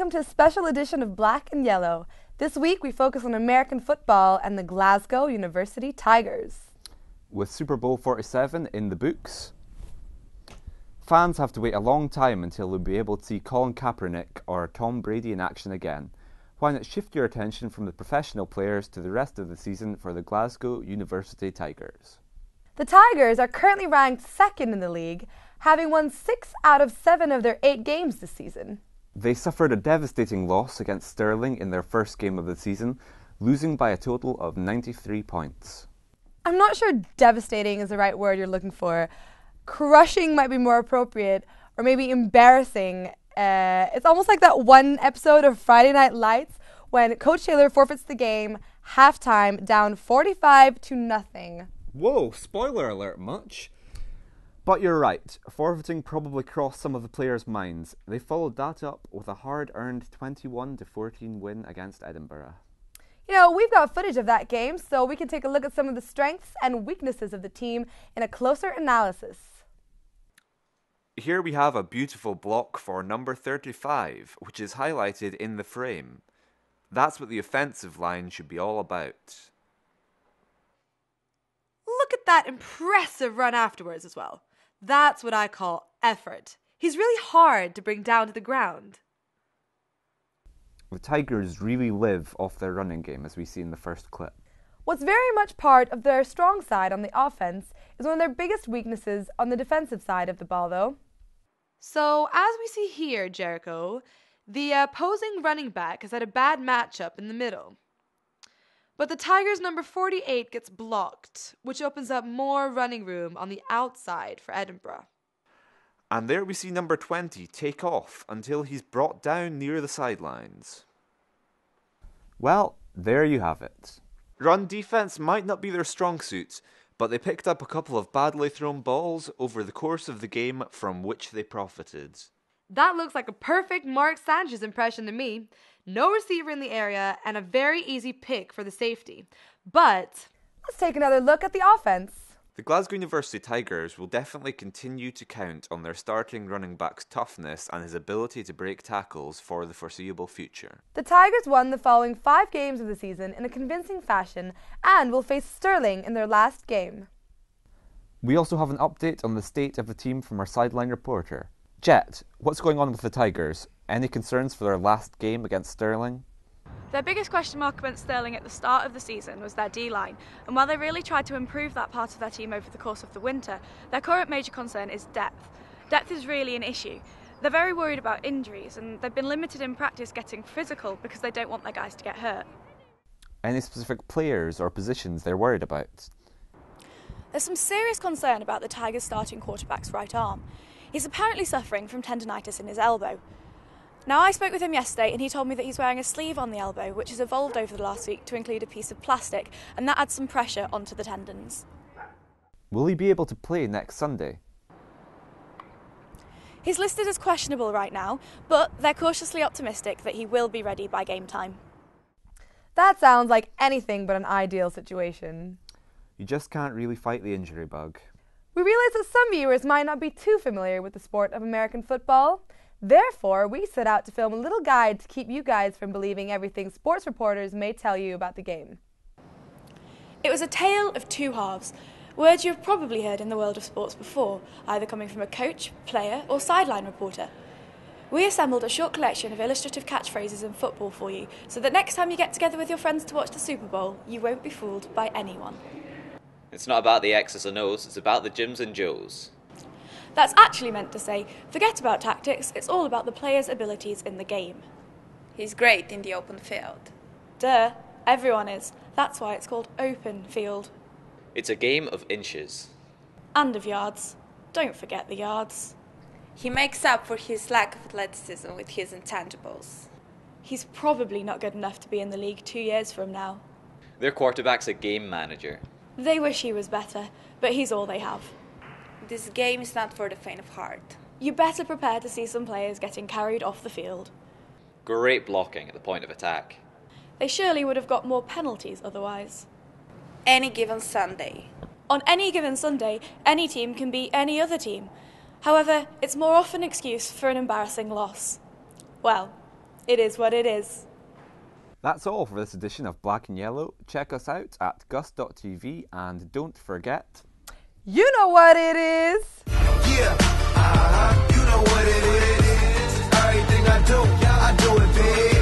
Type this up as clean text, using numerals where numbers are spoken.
welcome to a special edition of Black and Yellow. This week we focus on American football and the Glasgow University Tigers. With Super Bowl 47 in the books, fans have to wait a long time until they'll be able to see Colin Kaepernick or Tom Brady in action again. Why not shift your attention from the professional players to the rest of the season for the Glasgow University Tigers? The Tigers are currently ranked second in the league, having won 6 out of 7 of their 8 games this season. They suffered a devastating loss against Stirling in their first game of the season, losing by a total of 93 points. I'm not sure devastating is the right word you're looking for. Crushing might be more appropriate, or maybe embarrassing. It's almost like that one episode of Friday Night Lights when Coach Taylor forfeits the game, halftime, down 45-0. Whoa, spoiler alert much? But you're right, forfeiting probably crossed some of the players' minds. They followed that up with a hard-earned 21-14 win against Edinburgh. You know, we've got footage of that game, so we can take a look at some of the strengths and weaknesses of the team in a closer analysis. Here we have a beautiful block for number 35, which is highlighted in the frame. That's what the offensive line should be all about. Look at that impressive run afterwards as well. That's what I call effort. He's really hard to bring down to the ground. The Tigers really live off their running game, as we see in the first clip. What's very much part of their strong side on the offense is one of their biggest weaknesses on the defensive side of the ball, though. So, as we see here, Jericho, the opposing running back has had a bad matchup in the middle. But the Tigers' number 48 gets blocked, which opens up more running room on the outside for Edinburgh. And there we see number 20 take off until he's brought down near the sidelines. Well, there you have it. Run defense might not be their strong suit, but they picked up a couple of badly thrown balls over the course of the game from which they profited. That looks like a perfect Mark Sanchez impression to me. No receiver in the area and a very easy pick for the safety. But let's take another look at the offense. The Glasgow University Tigers will definitely continue to count on their starting running back's toughness and his ability to break tackles for the foreseeable future. The Tigers won the following 5 games of the season in a convincing fashion and will face Stirling in their last game. We also have an update on the state of the team from our sideline reporter. Jet, what's going on with the Tigers? Any concerns for their last game against Stirling? Their biggest question mark against Stirling at the start of the season was their D-line, and while they really tried to improve that part of their team over the course of the winter, their current major concern is depth. Depth is really an issue. They're very worried about injuries, and they've been limited in practice getting physical because they don't want their guys to get hurt. Any specific players or positions they're worried about? There's some serious concern about the Tigers' starting quarterback's right arm. He's apparently suffering from tendinitis in his elbow. Now, I spoke with him yesterday and he told me that he's wearing a sleeve on the elbow which has evolved over the last week to include a piece of plastic, and that adds some pressure onto the tendons. Will he be able to play next Sunday? He's listed as questionable right now, but they're cautiously optimistic that he will be ready by game time. That sounds like anything but an ideal situation. You just can't really fight the injury bug. We realize that some viewers might not be too familiar with the sport of American football. Therefore, we set out to film a little guide to keep you guys from believing everything sports reporters may tell you about the game. It was a tale of 2 halves, words you've probably heard in the world of sports before, either coming from a coach, player or sideline reporter. We assembled a short collection of illustrative catchphrases in football for you, so that next time you get together with your friends to watch the Super Bowl, you won't be fooled by anyone. It's not about the X's and O's, it's about the Jims and Joes. That's actually meant to say, forget about tactics, it's all about the player's abilities in the game. He's great in the open field. Duh, everyone is. That's why it's called open field. It's a game of inches. And of yards. Don't forget the yards. He makes up for his lack of athleticism with his intangibles. He's probably not good enough to be in the league 2 years from now. Their quarterback's a game manager. They wish he was better, but he's all they have. This game is not for the faint of heart. You better prepare to see some players getting carried off the field. Great blocking at the point of attack. They surely would have got more penalties otherwise. Any given Sunday. On any given Sunday, any team can beat any other team. However, it's more often an excuse for an embarrassing loss. Well, It is what it is. That's all for this edition of Black and Yellow. Check us out at GUST.tv and don't forget... You know what it is! Yeah, you know what it is. Everything I do it big.